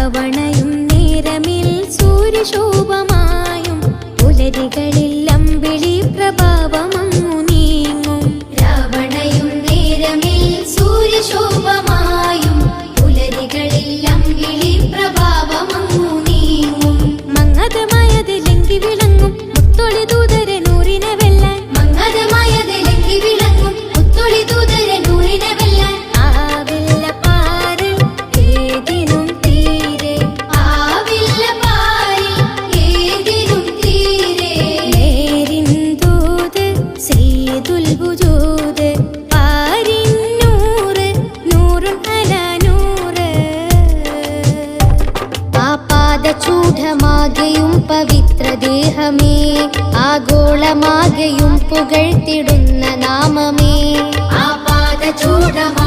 രാവണയും നേരമിൽ സൂര്യശോഭമായും പുലരികളിൽ അമ്പിളി പ്രഭാവമങ്ങു നീങ്ങും. രാവണയും നേരമിൽ സൂര്യശോഭമായും പുലരികളിൽ അമ്പിളി പ്രഭാവമങ്ങു നീങ്ങും. മങ്ങതമായത് ലംഘി വിളങ്ങും മുത്തൊളി ദൂതരെ നൂറിനെ വെല്ലാൻ. മങ്ങതമായത് ലംഘി വിളങ്ങും മുത്തൊളി ദൂതരെ നൂറിനെ വെല്ലാൻ. ആവില്ല പാരിൽ ഏതിനും തീരെ, ആവില്ല പാരിൽ ഏതിനും തീരെ. നേരിൻ ദൂത് സയ്യിദുൽ വുജൂദ് പാരിൻ നൂറ് നൂറുൻ അലാ നൂറ്. ആപാദചൂഢമാകെയും പവിത്രദേഹമേ, ആഗോളമാകെയും പുകഴ്ത്തിടുന്ന നാമമേ. ആപാദചൂഢമാ